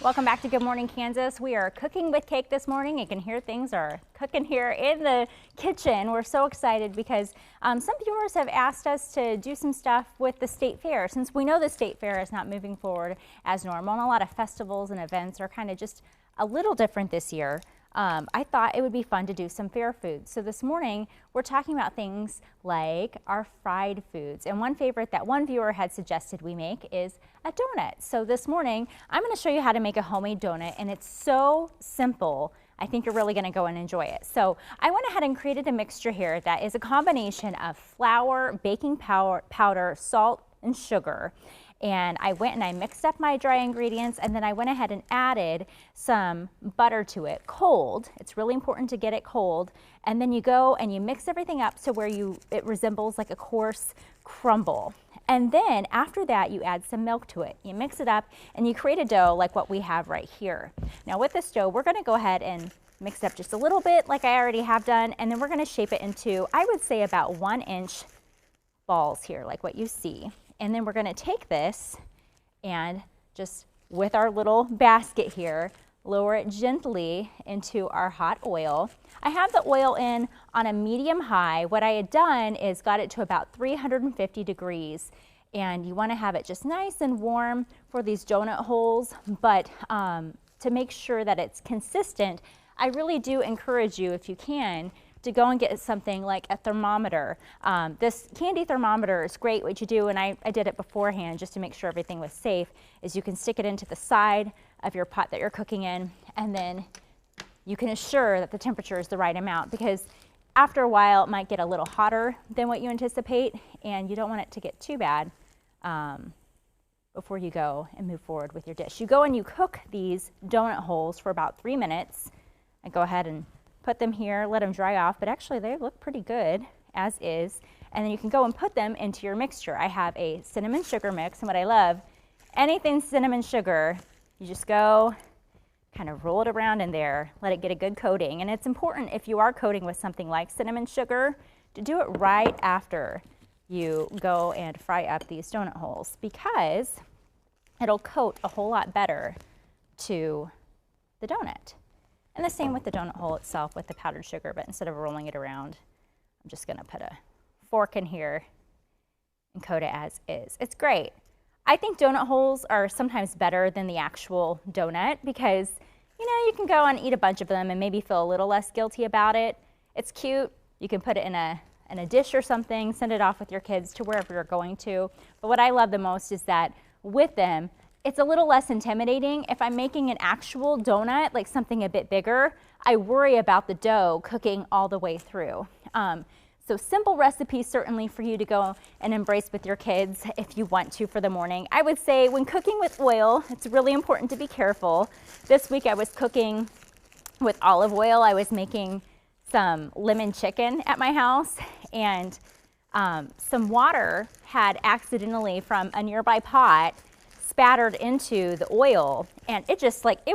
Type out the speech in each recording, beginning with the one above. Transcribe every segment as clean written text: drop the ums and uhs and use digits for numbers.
Welcome back to Good Morning Kansas. We are cooking with cake this morning. You can hear things are cooking here in the kitchen. We're so excited because some viewers have asked us to do some stuff with the state fair. Since we know the state fair is not moving forward as normal and a lot of festivals and events are kind of just a little different this year, I thought it would be fun to do some fair foods. So this morning we're talking about things like our fried foods. And one favorite that one viewer had suggested we make is a donut. So this morning I'm going to show you how to make a homemade donut, and it's so simple. I think you're really going to go and enjoy it. So I went ahead and created a mixture here that is a combination of flour, baking powder, salt, and sugar. And I went and I mixed up my dry ingredients, and then I went ahead and added some butter to it, cold. It's really important to get it cold. And then you go and you mix everything up so where it resembles like a coarse crumble. And then after that, you add some milk to it. You mix it up and you create a dough like what we have right here. Now with this dough, we're gonna go ahead and mix it up just a little bit like I already have done, and then we're gonna shape it into, I would say, about 1-inch balls here, like what you see. And then we're going to take this and just with our little basket here, lower it gently into our hot oil. I have the oil in on a medium high. What I had done is got it to about 350 degrees. And you want to have it just nice and warm for these donut holes. But to make sure that it's consistent, I really do encourage you, if you can, to go and get something like a thermometer. This candy thermometer is great. What you do, and I did it beforehand just to make sure everything was safe, is you can stick it into the side of your pot that you're cooking in, and then you can assure that the temperature is the right amount, because after a while it might get a little hotter than what you anticipate, and you don't want it to get too bad before you go and move forward with your dish. You go and you cook these donut holes for about 3 minutes, and go ahead and put them here, let them dry off, but actually they look pretty good as is. And then you can go and put them into your mixture. I have a cinnamon sugar mix, and what I love, anything cinnamon sugar, you just go kind of roll it around in there, let it get a good coating. And it's important, if you are coating with something like cinnamon sugar, to do it right after you go and fry up these donut holes, because it'll coat a whole lot better to the donut. And the same with the donut hole itself with the powdered sugar, but instead of rolling it around, I'm just gonna put a fork in here and coat it as is. It's great. I think donut holes are sometimes better than the actual donut because, you know, you can go and eat a bunch of them and maybe feel a little less guilty about it. It's cute. You can put it in a dish or something, send it off with your kids to wherever you're going to. But what I love the most is that with them, it's a little less intimidating. If I'm making an actual donut, like something a bit bigger, I worry about the dough cooking all the way through. So simple recipes certainly for you to go and embrace with your kids if you want to for the morning. I would say when cooking with oil, it's really important to be careful. This week I was cooking with olive oil. I was making some lemon chicken at my house, and some water had accidentally from a nearby pot spattered into the oil, and it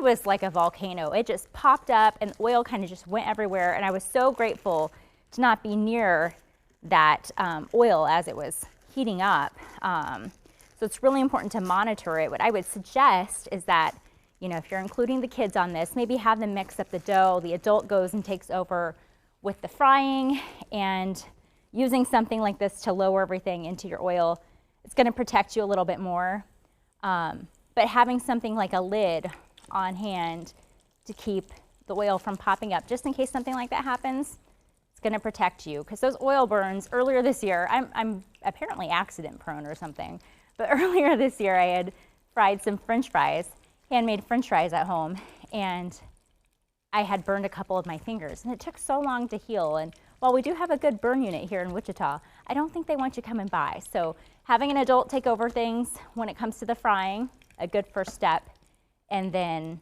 was like a volcano. It just popped up and the oil kind of just went everywhere, and I was so grateful to not be near that oil as it was heating up. So it's really important to monitor it. What I would suggest is that, you know, if you're including the kids on this, maybe have them mix up the dough. The adult goes and takes over with the frying, and using something like this to lower everything into your oil, it's going to protect you a little bit more. But having something like a lid on hand to keep the oil from popping up, just in case something like that happens, it's going to protect you. Because those oil burns earlier this year, I'm apparently accident prone or something, but earlier this year I had fried some French fries, handmade French fries at home, and I had burned a couple of my fingers, and it took so long to heal. And while we do have a good burn unit here in Wichita, I don't think they want you coming by. So having an adult take over things when it comes to the frying, a good first step, and then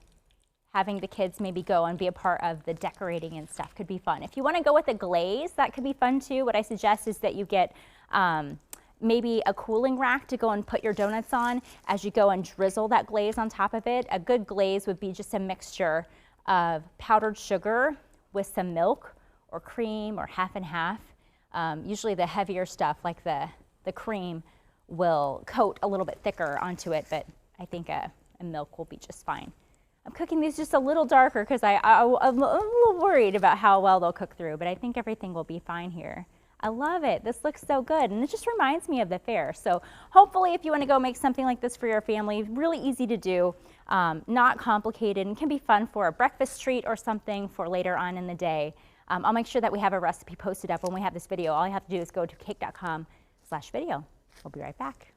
having the kids maybe go and be a part of the decorating and stuff could be fun. If you want to go with a glaze, that could be fun too. What I suggest is that you get maybe a cooling rack to go and put your donuts on as you go and drizzle that glaze on top of it. A good glaze would be just a mixture of powdered sugar with some milk or cream or half and half. Usually the heavier stuff like the cream will coat a little bit thicker onto it, but I think a milk will be just fine. I'm cooking these just a little darker because I'm a little worried about how well they'll cook through, but I think everything will be fine here. I love it. This looks so good, and it just reminds me of the fair. So hopefully if you want to go make something like this for your family, really easy to do, not complicated, and can be fun for a breakfast treat or something for later on in the day. I'll make sure that we have a recipe posted up when we have this video. All you have to do is go to cake.com/video. We'll be right back.